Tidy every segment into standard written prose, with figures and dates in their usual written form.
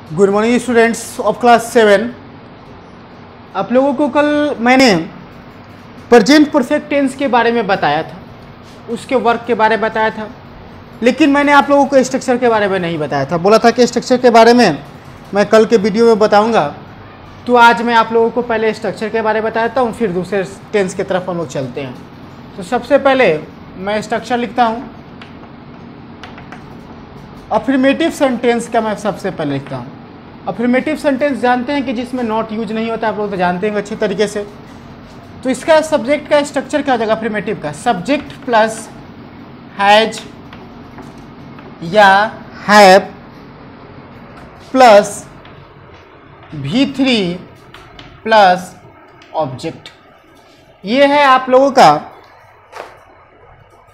Good morning students of class 7। आप लोगों को कल मैंने प्रेजेंट परफेक्ट टेंस के बारे में बताया था, उसके वर्क के बारे में बताया था, लेकिन मैंने आप लोगों को स्ट्रक्चर के बारे में नहीं बताया था। बोला था कि स्ट्रक्चर के बारे में मैं कल के वीडियो में बताऊंगा। तो आज मैं आप लोगों को पहले स्ट्रक्चर के बारे में बताता हूँ, फिर दूसरे टेंस की तरफ हम लोग चलते हैं। तो सबसे पहले मैं स्ट्रक्चर लिखता हूँ। अफर्मेटिव सेंटेंस का मैं सबसे पहले लिखता हूँ। अफर्मेटिव सेंटेंस जानते हैं कि जिसमें नॉट यूज नहीं होता, आप लोग तो जानते हैं अच्छे तरीके से। तो इसका सब्जेक्ट का स्ट्रक्चर क्या हो जाएगा? अफर्मेटिव का सब्जेक्ट प्लस हैज या have plus V3 plus object. ये है आप लोगों का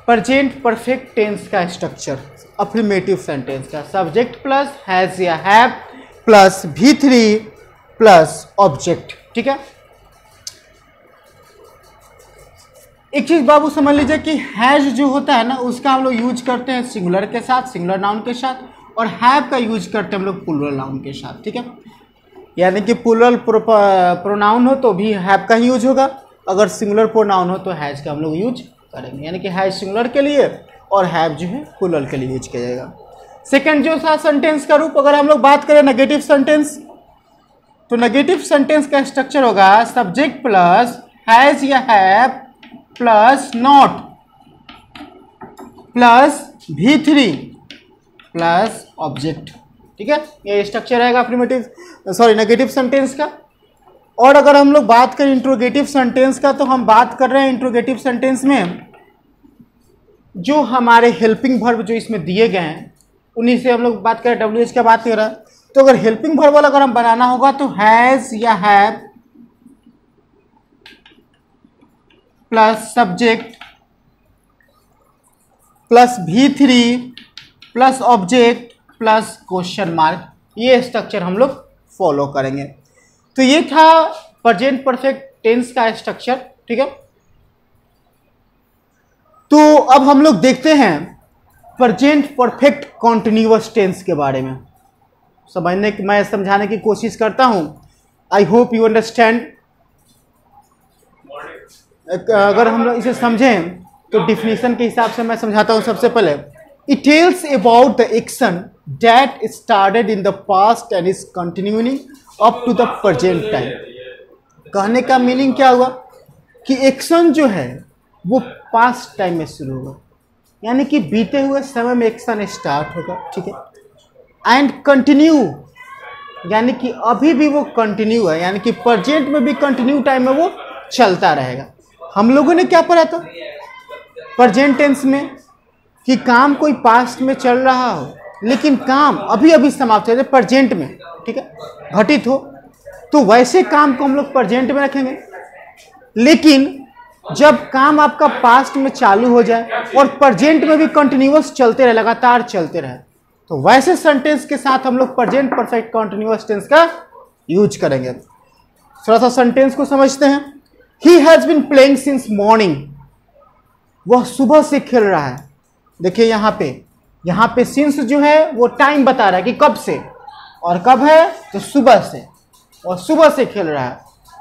प्रेजेंट परफेक्ट टेंस का स्ट्रक्चर। अफर्मेटिव सेंटेंस का सब्जेक्ट प्लस हैज या have plus V3 plus object. ठीक है, एक चीज बाबू समझ लीजिए कि हैज जो होता है ना, उसका हम लोग यूज करते हैं सिंगुलर के साथ, सिंगुलर नाउन के साथ, और हैव का यूज करते हैं हम लोग प्लूरल नाउन के साथ। ठीक है, यानी कि प्लूरल प्रोनाउन हो तो भी हैव का ही यूज होगा, अगर सिंगुलर प्रोनाउन हो तो हैज का हम लोग यूज करेंगे। यानी कि हैज सिंगुलर के लिए और हैव जो है प्लूरल के लिए यूज किया जाएगा। सेकेंड जो था सेंटेंस का रूप, अगर हम लोग बात करें नेगेटिव सेंटेंस, तो नेगेटिव सेंटेंस का स्ट्रक्चर होगा सब्जेक्ट प्लस हैज या have plus not plus V3 plus object. ठीक है, ये स्ट्रक्चर रहेगा अफर्मेटिव नेगेटिव सेंटेंस का। और अगर हम लोग बात करें इंट्रोगेटिव सेंटेंस का, तो हम बात कर रहे हैं इंट्रोगेटिव सेंटेंस में जो हमारे हेल्पिंग वर्ब जो इसमें दिए गए हैं, उन्हीं से हम लोग बात करें। WH का बात कर रहा है, तो अगर हेल्पिंग वर्ब वाला अगर हम बनाना होगा तो हैज या have plus subject plus V3 plus object plus question mark, ये स्ट्रक्चर हम लोग फॉलो करेंगे। तो ये था प्रेजेंट परफेक्ट टेंस का स्ट्रक्चर। ठीक है, तो अब हम लोग देखते हैं प्रेजेंट परफेक्ट कॉन्टिन्यूअस टेंस के बारे में। मैं समझाने की कोशिश करता हूं। I hope you understand. अगर हम लोग इसे समझें तो डिफिनीशन के हिसाब से मैं समझाता हूं। सबसे पहले, it tells about the action that started in the past and is continuing up to the present time. कहने का मीनिंग क्या हुआ कि एक्शन जो है वो पास्ट टाइम में शुरू होगा, यानी कि बीते हुए समय में एक्शन स्टार्ट होगा। ठीक है, एंड कंटिन्यू, यानी कि अभी भी वो कंटिन्यू है, यानी कि प्रेजेंट में भी कंटिन्यू टाइम में वो चलता रहेगा। हम लोगों ने क्या पढ़ा था प्रेजेंट टेंस में कि काम कोई पास्ट में चल रहा हो लेकिन काम अभी अभी समाप्त हो जाए प्रेजेंट में, ठीक है, घटित हो, तो वैसे काम को हम लोग प्रेजेंट में रखेंगे। लेकिन जब काम आपका पास्ट में चालू हो जाए और प्रेजेंट में भी कंटिन्यूअस चलते रहे, लगातार चलते रहे, तो वैसे सेंटेंस के साथ हम लोग प्रेजेंट परफेक्ट कंटिन्यूअस टेंस का यूज करेंगे। थोड़ा सा सेंटेंस को समझते हैं। He has been playing since morning, वह सुबह से खेल रहा है। देखिए यहाँ पे सिंस जो है वो टाइम बता रहा है कि कब से, और कब है तो सुबह से, और सुबह से खेल रहा है,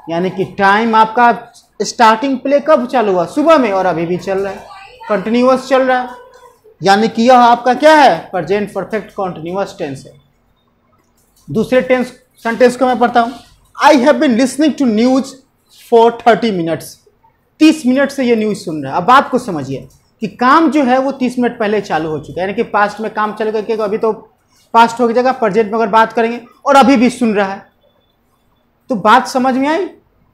यानी कि टाइम आपका स्टार्टिंग प्ले कब चालू हुआ? सुबह में, और अभी भी चल रहा है, कंटिन्यूअस चल रहा है, यानी कि यह आपका क्या है? प्रेजेंट परफेक्ट कंटिन्यूअस टेंस है। दूसरे टेंस सेंटेंस को मैं पढ़ता हूं। I have been listening to news for 30 minutes, 30 minute से ये न्यूज सुन रहा है। अब बात को समझिए कि काम जो है वो 30 मिनट पहले चालू हो चुका है, यानी कि पास्ट में काम चलेगा, क्योंकि अभी तो पास्ट हो जाएगा, प्रेजेंट में अगर बात करेंगे, और अभी भी सुन रहा है। तो बात समझ में आई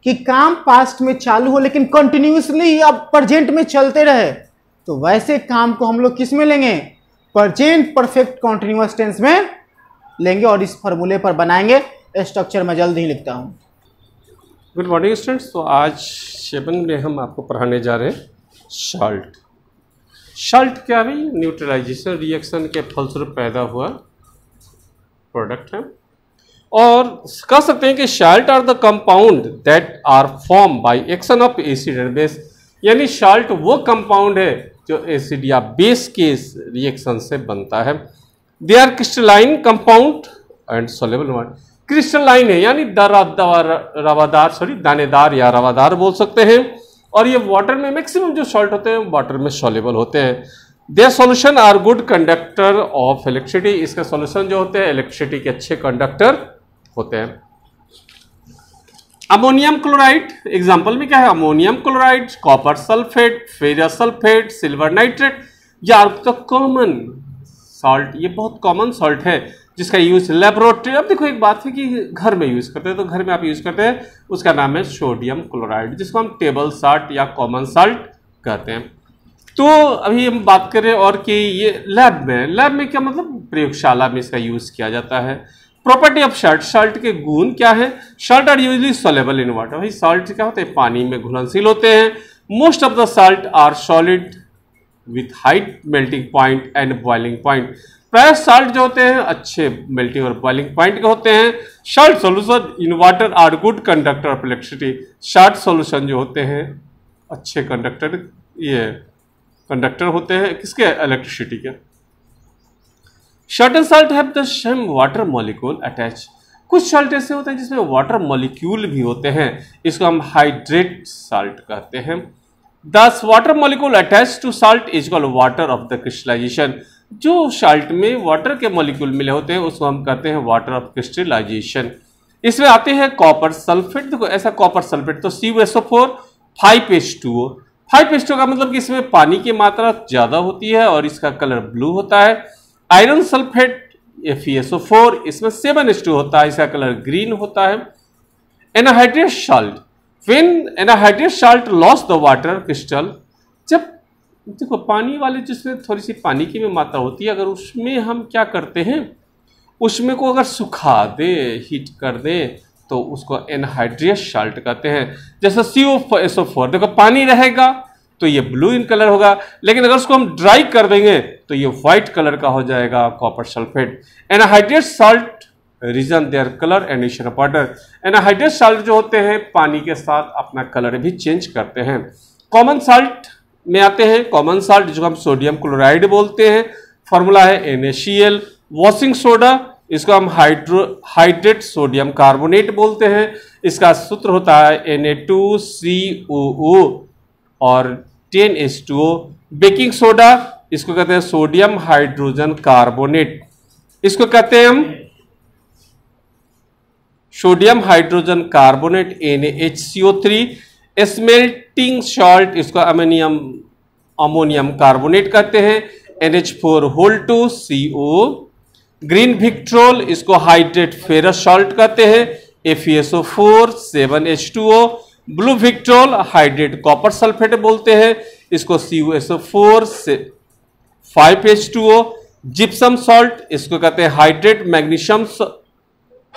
कि काम पास्ट में चालू हो लेकिन कंटिन्यूअसली अब प्रेजेंट में चलते रहे, तो वैसे काम को हम लोग किस में लेंगे? प्रेजेंट परफेक्ट कंटिन्यूअस टेंस में लेंगे, और इस फॉर्मूले पर बनाएंगे। स्ट्रक्चर में जल्द ही लिखता हूं। Good morning students. तो आज 7 में हम आपको पढ़ाने जा रहे हैं शाल्ट। शाल्ट क्या है? न्यूट्रलाइजेशन रिएक्शन के फलस्वरूप पैदा हुआ प्रोडक्ट है, और कह सकते हैं कि salt are the compound that are form by action of acid and base. यानी शाल्ट वो कंपाउंड है जो एसिड या बेस के रिएक्शन से बनता है। They are crystalline compound and soluble in water. Crystalline है यानी रवादार, दानेदार या रवादार बोल सकते हैं। और ये वाटर में मैक्सिमम जो सॉल्ट होते हैं वाटर में सोलेबल होते हैं। Their solution are good conductor of electricity, इसके सॉल्यूशन जो होते हैं इलेक्ट्रिसिटी के अच्छे कंडक्टर होते हैं। अमोनियम क्लोराइड एग्जाम्पल में क्या है, ammonium chloride, copper sulphate, ferrous sulphate, silver nitrate, या तो कॉमन सॉल्ट, ये बहुत कॉमन सॉल्ट है जिसका यूज लेबोरेटरी। अब देखो एक बात है कि घर में यूज करते हैं, तो घर में आप यूज करते हैं उसका नाम है सोडियम क्लोराइड, जिसको हम टेबल सॉल्ट या कॉमन सॉल्ट कहते हैं। तो अभी हम बात करें और कि ये लैब में क्या मतलब, प्रयोगशाला में इसका यूज किया जाता है। प्रॉपर्टी ऑफ सॉल्ट, सॉल्ट के गुण क्या है, salt are usually soluble in water, भाई सॉल्ट क्या होते हैं पानी में घुलनशील होते हैं। Most of the salt are solid with high melting point and boiling point, प्राय सॉल्ट जो होते हैं अच्छे मेल्टिंग और बॉइलिंग पॉइंट के होते हैं। Salt solution in water are good conductor of electricity, salt solution जो होते हैं अच्छे कंडक्टर होते हैं किसके, इलेक्ट्रिसिटी के। Certain salt have the same water molecule attach, कुछ सॉल्ट ऐसे होते हैं जिसमें वाटर मॉलिक्यूल भी होते हैं, इसको हम हाइड्रेट सॉल्ट कहते हैं। दस water molecule attach to salt is called water of the crystallization, जो सॉल्ट में वाटर के मॉलिक्यूल मिले होते हैं उसको हम कहते हैं वाटर ऑफ क्रिस्टलाइजेशन। इसमें आते हैं कॉपर सल्फेट, देखो ऐसा कॉपर सल्फेट तो CuSO4 5H2O, 5H2O का मतलब कि इसमें पानी की मात्रा ज्यादा होती है और इसका कलर ब्लू होता है। आयरन सल्फेट FeSO4, इसमें 7H2 होता है, इसका कलर ग्रीन होता है। Anhydrate salt, when anhydrate salt loss the water crystal, जब देखो पानी वाले जिसमें थोड़ी सी पानी की भी मात्रा होती है, अगर उसमें हम क्या करते हैं, उसमें को अगर सुखा दे, हीट कर दे, तो उसको एनहाइड्रेट सॉल्ट कहते हैं। जैसे CuSO4, देखो पानी रहेगा तो ये ब्लू इन कलर होगा, लेकिन अगर उसको हम ड्राई कर देंगे तो ये व्हाइट कलर का हो जाएगा copper sulphate. Anhydrate salt reason their colour and nature of water, anhydrate salt जो होते हैं पानी के साथ अपना कलर भी चेंज करते हैं। कॉमन सॉल्ट में आते हैं, कॉमन सॉल्ट जो हम सोडियम क्लोराइड बोलते हैं, फॉर्मूला है NaCl। वॉशिंग सोडा, इसको हम हाइड्रेट सोडियम कार्बोनेट बोलते हैं, इसका सूत्र होता है Na2COO और 10H2O। बेकिंग सोडा, इसको कहते हैं सोडियम हाइड्रोजन कार्बोनेट, इसको कहते हैं हम sodium hydrogen carbonate NaHCO3। Smelting salt, इसको अमोनियम कार्बोनेट कहते हैं, NH4(CO). ग्रीन विक्ट्रोल, इसको हाइड्रेट फेरस सॉल्ट कहते हैं, FeSO4 7H2O। Blue vitriol hydrate copper sulphate बोलते हैं, इसको CuSO4 5H2O। जिप्सम सॉल्ट, इसको कहते हैं hydrate magnesium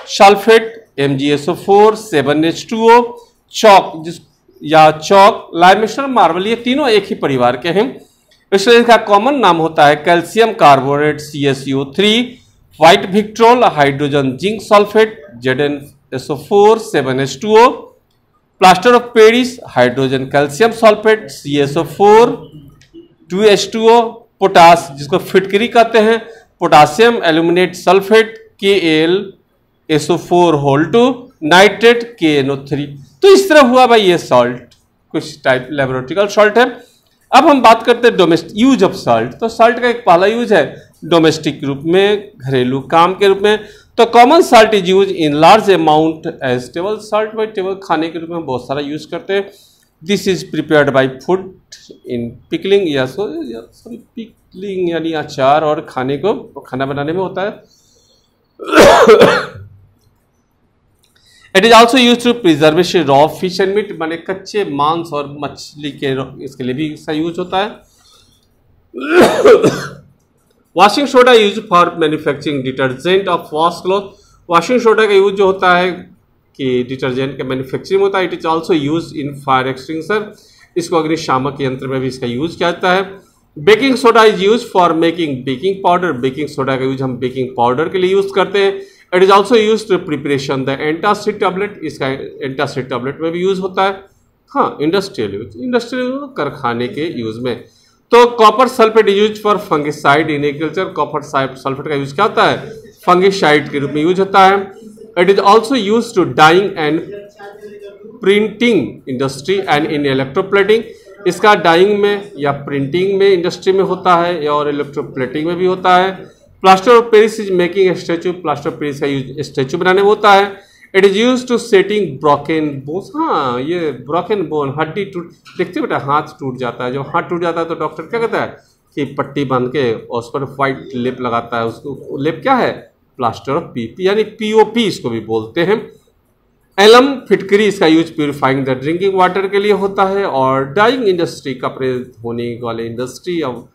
sulphate MgSO4 7H2O। चौक चौक, लाइमस्टोन, मार्बल, ये तीनों एक ही परिवार के हैं, इसलिए इसका कॉमन नाम होता है calcium carbonate CaCO3। White vitriol hydrogen zinc sulphate ZnSO4 7H2O। Plaster of Paris hydrogen calcium sulphate CaSO4 2H2O। Potash, जिसको फिटकरी कहते हैं, potassium aluminate sulphate KlSO4(2), nitrate KNO3। तो इस तरह हुआ भाई ये सॉल्ट, कुछ टाइप लेबोरेटरिकल सॉल्ट है। अब हम बात करते हैं डोमेस्टिक यूज ऑफ सॉल्ट। तो सॉल्ट का एक पहला यूज है डोमेस्टिक रूप में, घरेलू काम के रूप में। तो common salt is use in large amount as table salt, भाई टेबल खाने के रूप में बहुत सारा यूज करते हैं। This is prepared by food in pickling, या पिकलिंग यानी अचार और खाना बनाने में होता है। It is also use to preservation raw fish and meat, माने कच्चे मांस और मछली के, इसके लिए भी इसका यूज होता है। Washing soda use for manufacturing detergent of wash cloth, washing soda का यूज जो होता है कि डिटर्जेंट का मैन्युफैक्चरिंग होता है। It is also use in fire extinguisher, इसको अग्निशामक यंत्र में भी इसका यूज किया जाता है। Baking soda is use for making baking powder, baking soda का यूज हम बेकिंग पाउडर के लिए यूज करते हैं। It is also use to preparation the antacid tablet, इसका एंटासिड टैबलेट में भी यूज होता है। हाँ, इंडस्ट्रियल कारखाने के यूज में। तो copper sulphate use for fungicide in agriculture, copper sulphate का यूज क्या होता है फंगिसाइड के रूप में यूज होता है। It is also use to dyeing and printing industry and in electroplating. इसका डाइंग में या प्रिंटिंग में इंडस्ट्री में होता है और इलेक्ट्रोप्लेटिंग में भी होता है। Plaster of Paris is making statue, plaster of Paris का यूज स्टैचू बनाने में होता है। It is use to setting broken bones, हाँ ये ब्रोकन बोन, हड्डी टूट, देखते बेटा हाथ टूट जाता है, जब हाथ टूट जाता है तो डॉक्टर क्या कहता है कि पट्टी बांध के और उस पर व्हाइट लेप लगाता है, उसको लेप क्या है, प्लास्टर ऑफ पीपी यानी पीओपी इसको भी बोलते हैं। एलम फिटकरी, इसका use purifying the drinking water के लिए होता है। और डाइंग इंडस्ट्री, कपड़े धोने वाले इंडस्ट्री और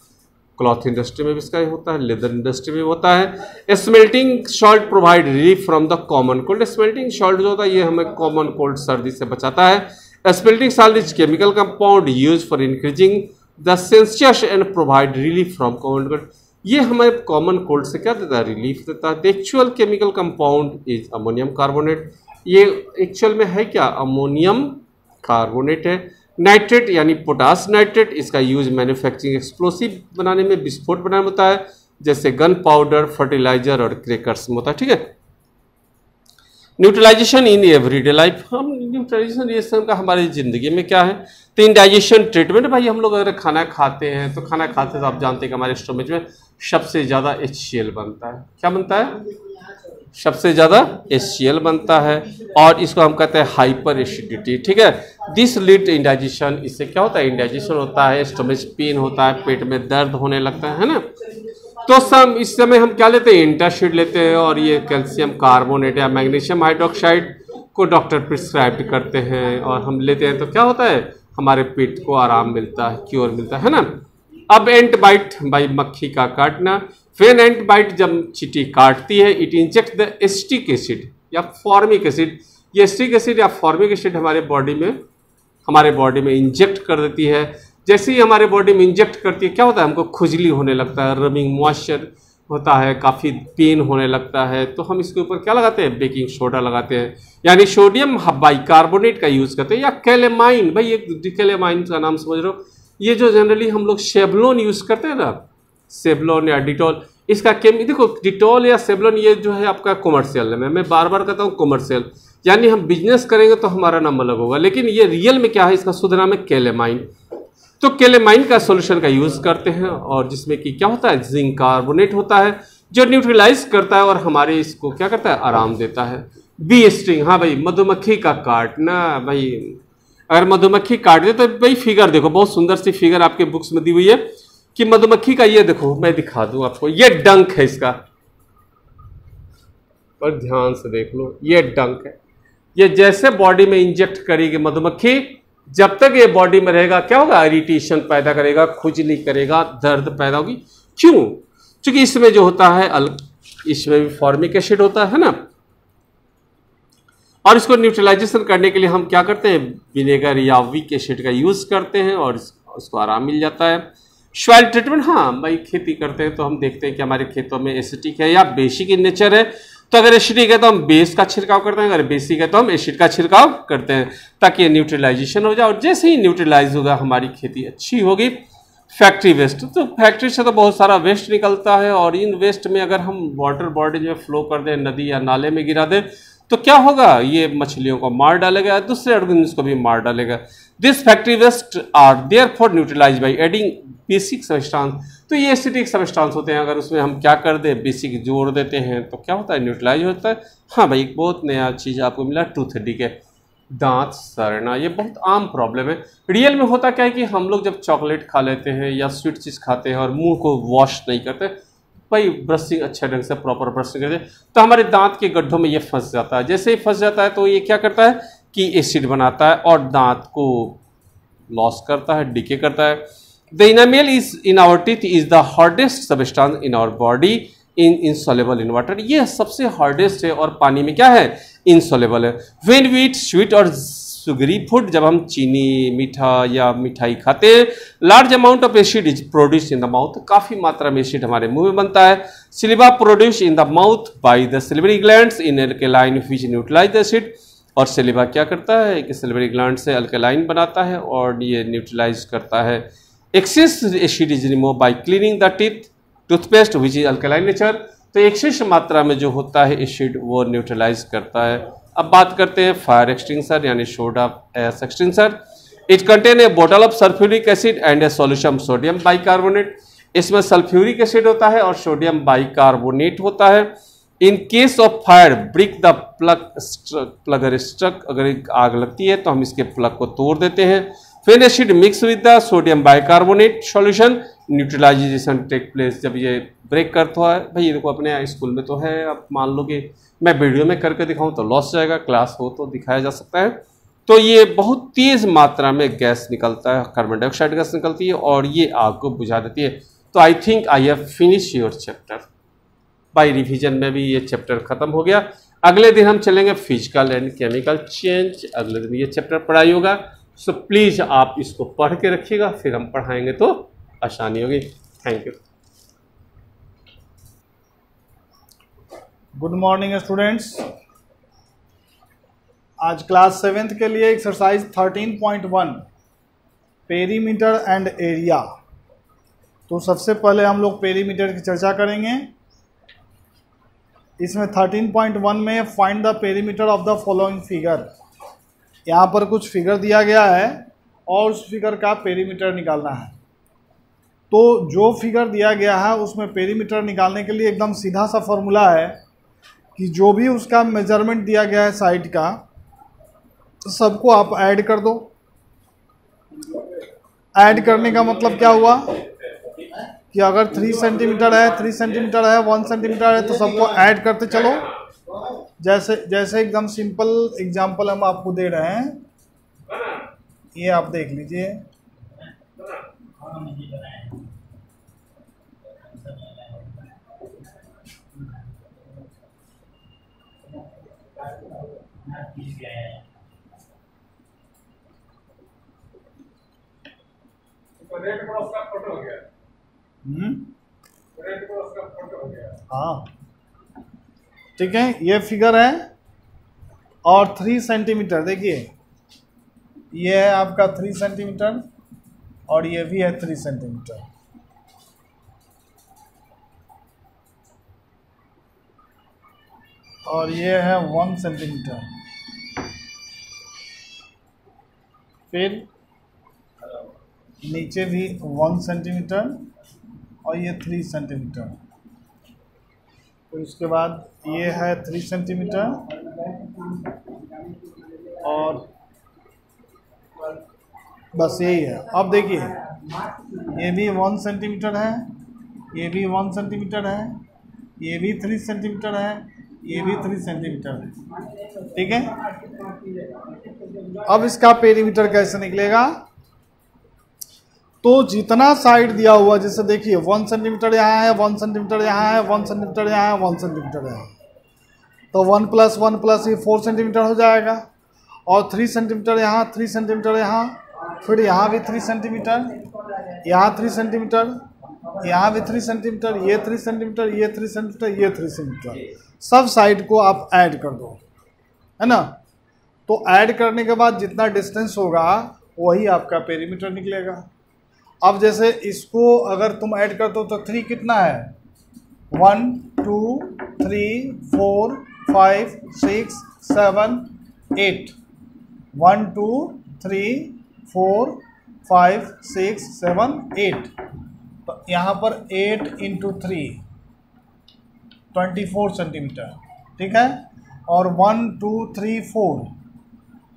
क्लॉथ इंडस्ट्री में भी इसका होता है, लेदर इंडस्ट्री में होता है। Smelting salt provide relief from the common cold. Smelting salt जो होता है ये हमें कॉमन कोल्ड सर्दी से बचाता है। Smelting salt is chemical compound use for increasing the senses and provide relief from common cold. ये हमें कॉमन कोल्ड से क्या देता है, रिलीफ देता है। The actual chemical compound is ammonium carbonate. ये एक्चुअल में है क्या, अमोनियम कार्बोनेट है। नाइट्रेट यानी पोटास नाइट्रेट, इसका यूज मैन्युफैक्चरिंग एक्सप्लोसिव बनाने में, विस्फोट बनाने में होता है, जैसे गन पाउडर, फर्टिलाइजर और क्रैकर्स में होता है। ठीक है। न्यूट्रलाइजेशन इन एवरीडे लाइफ, हम न्यूट्रलाइजेशन रिएक्शन का हमारी जिंदगी में क्या है, तो इंडाइजेशन ट्रीटमेंट। भाई हम लोग अगर खाना खाते हैं तो खाना खाते तो आप जानते हैं कि हमारे स्टोमच में सबसे ज़्यादा HCl बनता है। क्या बनता है, सबसे ज़्यादा HCl बनता है और इसको हम कहते हैं हाइपर एसिडिटी। ठीक है। दिस लीड इंडाइजेशन, इससे क्या होता है, इंडाइजेशन होता है, स्टोमच पेन होता है, पेट में दर्द होने लगता है ना। तो इस समय हम क्या लेते हैं, एंटासिड लेते हैं और ये कैल्शियम कार्बोनेट या मैग्नीशियम हाइड्रोक्साइड को डॉक्टर प्रिस्क्राइब करते हैं और हम लेते हैं तो क्या होता है, हमारे पेट को आराम मिलता है, क्योर मिलता है ना। अब एंट बाइट, भाई मक्खी का काटना। वेन एंट बाइट, जब चींटी काटती है, it inject the acetic acid या फॉर्मिक एसिड। ये एसिटिक एसिड या फॉर्मिक एसिड हमारे बॉडी में इंजेक्ट कर देती है। जैसे ही हमारे बॉडी में इंजेक्ट करती है क्या होता है, हमको खुजली होने लगता है, रबिंग मॉइस्चर होता है, काफ़ी पेन होने लगता है। तो हम इसके ऊपर क्या लगाते हैं, बेकिंग सोडा लगाते हैं, यानी सोडियम बाइकार्बोनेट का यूज़ करते हैं, या कैलेमाइन। भाई एक कैलेमाइन का नाम समझ रहे हो, ये जो जनरली हम लोग सेवलोन यूज़ करते हैं ना, सेवलोन या डिटॉल, इसका देखो डिटॉल या सेवलोन ये जो है आपका कॉमर्शियल है। मैं बार बार कहता हूँ कॉमर्शियल, यानी हम बिजनेस करेंगे तो हमारा नाम अलग होगा, लेकिन ये रियल में क्या है, इसका शुद्ध नाम है कैलेमाइन। तो कैलेमाइन का सॉल्यूशन का यूज़ करते हैं और जिसमें कि क्या होता है, जिंक कार्बोनेट होता है जो न्यूट्रलाइज करता है और हमारे इसको क्या करता है, आराम देता है। बी स्टिंग, हाँ भाई मधुमक्खी का काटना। भाई अगर मधुमक्खी काट दे तो भाई फिगर देखो, बहुत सुंदर सी फिगर आपके बुक्स में दी हुई है कि मधुमक्खी का, ये देखो मैं दिखा दूं आपको, ये डंक है इसका, पर ध्यान से देख लो, ये डंक है। ये जैसे बॉडी में इंजेक्ट करेगी मधुमक्खी, जब तक ये बॉडी में रहेगा क्या होगा, इरिटेशन पैदा करेगा, खुजली करेगा, दर्द पैदा होगी। क्यों, क्योंकि इसमें जो होता है इसमें भी फॉर्मिक एसिड होता है ना। और इसको न्यूट्रलाइजेशन करने के लिए हम क्या करते हैं, विनेगर या वीक एसिड का यूज करते हैं और उसको आराम मिल जाता है। सॉइल ट्रीटमेंट, हाँ भाई खेती करते हैं तो हम देखते हैं कि हमारे खेतों में एसिडिक है या बेसिक इन नेचर है, तो अगर एसिडिक है तो हम बेस का छिड़काव करते हैं, अगर बेसिक है तो हम एसिड का छिड़काव करते हैं ताकि ये न्यूट्रलाइजेशन हो जाए। और जैसे ही न्यूट्रलाइज होगा हमारी खेती अच्छी होगी। फैक्ट्री वेस्ट, तो फैक्ट्री से तो बहुत सारा वेस्ट निकलता है और इन वेस्ट में अगर हम वाटर बॉडी में फ्लो कर दें, नदी या नाले में गिरा दें, तो क्या होगा, ये मछलियों को मार डालेगा, दूसरे ऑर्गेनिज्म को भी मार डालेगा। This factory waste are therefore neutralize by adding basic substance. तो ये एसिडिक सब्सटेंस होते हैं, अगर उसमें हम क्या कर दें, बेसिक जोड़ देते हैं तो क्या होता है, न्यूट्रलाइज होता है। हाँ भाई एक बहुत नया चीज़ आपको मिला, टूथ डिके, दांत सड़ना, ये बहुत आम प्रॉब्लम है। रियल में होता क्या है कि हम लोग जब चॉकलेट खा लेते हैं या स्वीट चीज़ खाते हैं और मुंह को वॉश नहीं करते, भाई ब्रशिंग अच्छे ढंग से प्रॉपर ब्रशिंग करते, तो हमारे दांत के गड्ढों में ये फंस जाता है। जैसे ही फंस जाता है तो ये क्या करता है कि एसिड बनाता है और दांत को लॉस करता है, डिके करता है। The enamel is in our teeth is the hardest substance in our body insoluble in water. ये सबसे हार्डेस्ट है और पानी में क्या है, इनसॉल्युबल है। व्हेन वी ईट स्वीट और सुगरी फूड, जब हम चीनी, मीठा या मिठाई खाते हैं, large amount of acid is produce in the mouth, काफ़ी मात्रा में एसिड हमारे मुंह में बनता है। Saliva produce in the mouth by the salivary glands in alkaline which neutralize the acid. और सिलिबा क्या करता है कि सिल्वरी ग्लैंड से अल्कलाइन बनाता है और ये न्यूट्रलाइज करता है। Excess acid is remove by cleaning the teeth, toothpaste which is alkaline nature. तो एक्सेस मात्रा में जो होता है एसिड वो न्यूट्रलाइज करता है। अब बात करते हैं फायर एक्सटिंग्विशर यानी सोडा एस extinguisher. It contain a bottle of sulphuric acid and a solution of sodium bicarbonate. इसमें सल्फ्यूरिक एसिड होता है और सोडियम बाइकार्बोनेट होता है। In case of fire break the plug struck. अगर आग लगती है तो हम इसके प्लग को तोड़ देते हैं। फिर acid mix with the sodium bicarbonate solution, neutralization take place. जब ये ब्रेक करता है, भाई ये देखो अपने स्कूल में तो है, आप मान लो कि मैं वीडियो में करके दिखाऊं तो लॉस जाएगा, क्लास हो तो दिखाया जा सकता है। तो ये बहुत तेज मात्रा में गैस निकलता है, कार्बन डाइऑक्साइड गैस निकलती है और ये आग को बुझा देती है। तो I think I have finish your chapter. By revision में भी ये चैप्टर खत्म हो गया। अगले दिन हम चलेंगे फिजिकल एंड केमिकल चेंज। अगले दिन ये चैप्टर पढ़ाई होगा। सो प्लीज़ आप इसको पढ़ के रखिएगा, फिर हम पढ़ाएंगे तो आसानी होगी। Thank you. Good morning students. आज क्लास 7th के लिए एक्सरसाइज 13.1 पेरीमीटर एंड एरिया। तो सबसे पहले हम लोग पेरीमीटर की चर्चा करेंगे। इसमें 13.1 में find the perimeter of the following figure. यहाँ पर कुछ फिगर दिया गया है और उस फिगर का पेरीमीटर निकालना है। तो जो फिगर दिया गया है उसमें पेरीमीटर निकालने के लिए एकदम सीधा सा फॉर्मूला है कि जो भी उसका मेजरमेंट दिया गया है साइड का, सबको आप ऐड कर दो। ऐड करने का मतलब क्या हुआ कि अगर 3 सेंटीमीटर है, 3 सेंटीमीटर है, 1 सेंटीमीटर है, तो सबको ऐड करते चलो। जैसे एकदम सिंपल एग्जांपल हम आपको दे रहे हैं, ये आप देख लीजिए। हाँ ठीक है, ये फिगर है और 3 सेंटीमीटर देखिए, ये है आपका 3 सेंटीमीटर और ये भी है 3 सेंटीमीटर। और ये है 1 सेंटीमीटर। फिर नीचे भी 1 सेंटीमीटर और ये 3 सेंटीमीटर। तो इसके बाद ये है 3 सेंटीमीटर और बस यही है। अब देखिए, ये भी 1 सेंटीमीटर है, ये भी 1 सेंटीमीटर है, ये भी 3 सेंटीमीटर है, ये भी 3 सेंटीमीटर है। ठीक है, अब इसका पेरीमीटर कैसे निकलेगा? तो जितना साइड दिया हुआ, जैसे देखिए 1 सेंटीमीटर यहाँ है, 1 सेंटीमीटर यहाँ है, 1 सेंटीमीटर यहाँ है, 1 सेंटीमीटर यहाँ, तो 1 + 1 + ये 4 सेंटीमीटर हो जाएगा। और 3 सेंटीमीटर यहाँ, 3 सेंटीमीटर यहाँ, फिर यहाँ भी 3 सेंटीमीटर, यहाँ 3 सेंटीमीटर, यहाँ भी 3 सेंटीमीटर, ये 3 सेंटीमीटर, ये 3 सेंटीमीटर, ये 3 सेंटीमीटर। सब साइड को आप ऐड कर दो, है ना। तो ऐड करने के बाद जितना डिस्टेंस होगा वही आपका पेरीमीटर निकलेगा। अब जैसे इसको अगर तुम ऐड कर दो तो 3 कितना है? 1 2 3 4 5 6 7 8। 1 2 3 4 5 6 7 8। तो यहाँ पर 8 × 3 24 सेंटीमीटर। ठीक है, और 1 2 3 4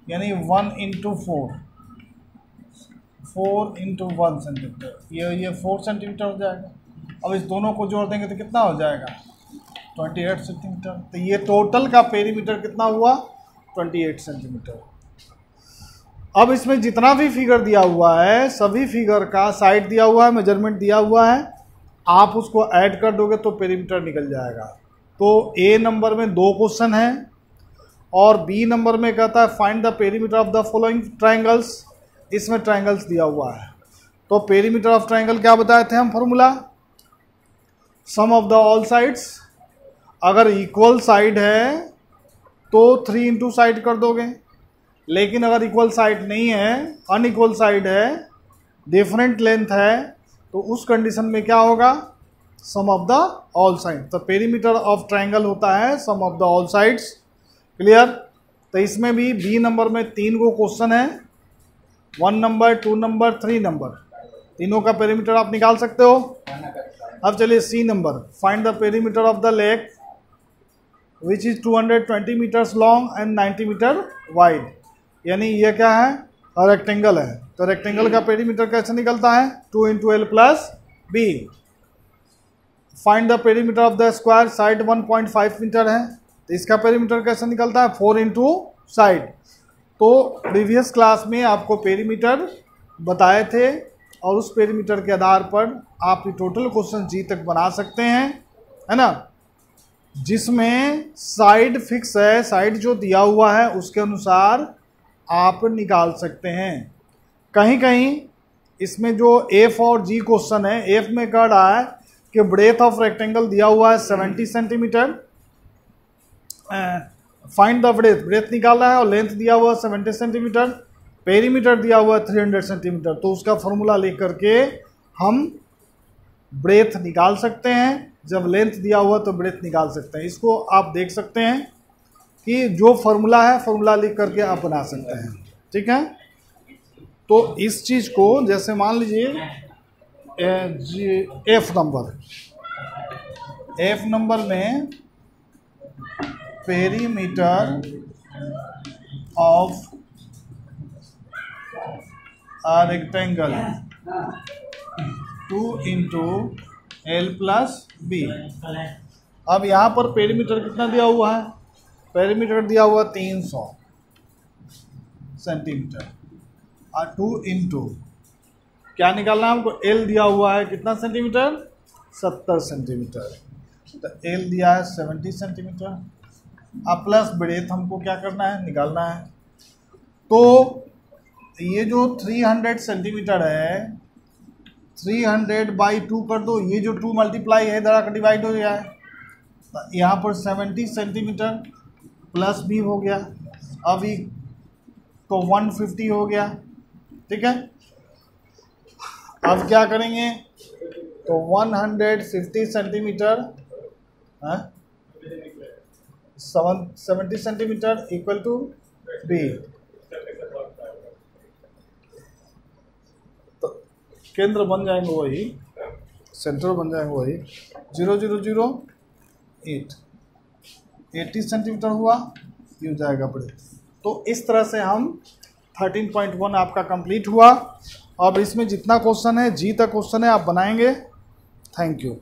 यानी 1 × 4 4 × 1 सेंटीमीटर, ये 4 सेंटीमीटर हो जाएगा। अब इस दोनों को जोड़ देंगे तो कितना हो जाएगा? 28 सेंटीमीटर। तो ये टोटल का पेरीमीटर कितना हुआ? 28 सेंटीमीटर। अब इसमें जितना भी फिगर दिया हुआ है, सभी फिगर का साइड दिया हुआ है, मेजरमेंट दिया हुआ है, आप उसको ऐड कर दोगे तो पेरीमीटर निकल जाएगा। तो ए नंबर में 2 क्वेश्चन है और बी नंबर में कहता है find the perimeter of the following triangles. इसमें ट्राइंगल्स दिया हुआ है। तो पेरीमीटर ऑफ ट्राइंगल क्या बताए थे हम? Formula some of the all sides. अगर इक्वल साइड है तो 3 × साइड कर दोगे, लेकिन अगर इक्वल साइड नहीं है, अनइक्वल साइड है, डिफरेंट लेंथ है, तो उस कंडीशन में क्या होगा? Sum of the all side. तो पेरीमीटर ऑफ ट्रायंगल होता है sum of the all sides. Clear? तो इसमें भी बी नंबर में 3 गो क्वेश्चन है, 1 नंबर, 2 नंबर, 3 नंबर, तीनों का पेरीमीटर आप निकाल सकते हो। अब चलिए C number, find the perimeter of the lake which is 220 meters long and 90 meter wide. यानी ये क्या है? रेक्टेंगल है। तो रेक्टेंगल का पेरीमीटर कैसे निकलता है? 2 × L + B। Find the perimeter of the square, side 1.5 meter है, तो इसका पेरीमीटर कैसे निकलता है? 4 × साइड। तो प्रीवियस क्लास में आपको पेरीमीटर बताए थे और उस पेरीमीटर के आधार पर आप टोटल क्वेश्चन जी तक बना सकते हैं, है ना, जिसमें साइड फिक्स है, साइड जो दिया हुआ है उसके अनुसार आप निकाल सकते हैं। कहीं कहीं इसमें जो एफ और जी क्वेश्चन है, एफ में कह रहा है कि ब्रेथ ऑफ रेक्टेंगल दिया हुआ है 70 सेंटीमीटर, फाइंड द ब्रेथ निकालना है और लेंथ दिया हुआ है 70 सेंटीमीटर, पेरीमीटर दिया हुआ है 300 सेंटीमीटर। तो उसका फॉर्मूला लेकर के हम ब्रेथ निकाल सकते हैं। जब लेंथ दिया हुआ तो ब्रेथ निकाल सकते हैं। इसको आप देख सकते हैं कि जो फॉर्मूला है फॉर्मूला लिख करके आप बना सकते हैं। ठीक है? तो इस चीज़ को जैसे मान लीजिए एफ नंबर में perimeter of a rectangle 2 × L + B। अब यहाँ पर पेरीमीटर कितना दिया हुआ है? पेरीमीटर दिया हुआ 300 सेंटीमीटर और 2 × क्या निकालना है हमको? L दिया हुआ है कितना सेंटीमीटर? 70 सेंटीमीटर। तो L दिया है 70 सेंटीमीटर, अब प्लस ब्रेथ हमको क्या करना है? निकालना है। तो ये जो 300 सेंटीमीटर है, 300/2 कर दो, ये जो 2 मल्टीप्लाई है इधर आकर डिवाइड हो गया है, तो यहाँ पर 70 सेंटीमीटर प्लस भी हो गया, अभी तो 150 हो गया। ठीक है? अब क्या करेंगे? तो 150 centimeter 70 centimeter equal to B। तो केंद्र बन जाएंगे वही, सेंटर बन जाएंगे वही 0.008 80 सेंटीमीटर हुआ, ये हो जाएगा बड़े। तो इस तरह से हम 13.1 आपका कंप्लीट हुआ। अब इसमें जितना क्वेश्चन है जी तक क्वेश्चन है आप बनाएंगे। Thank you.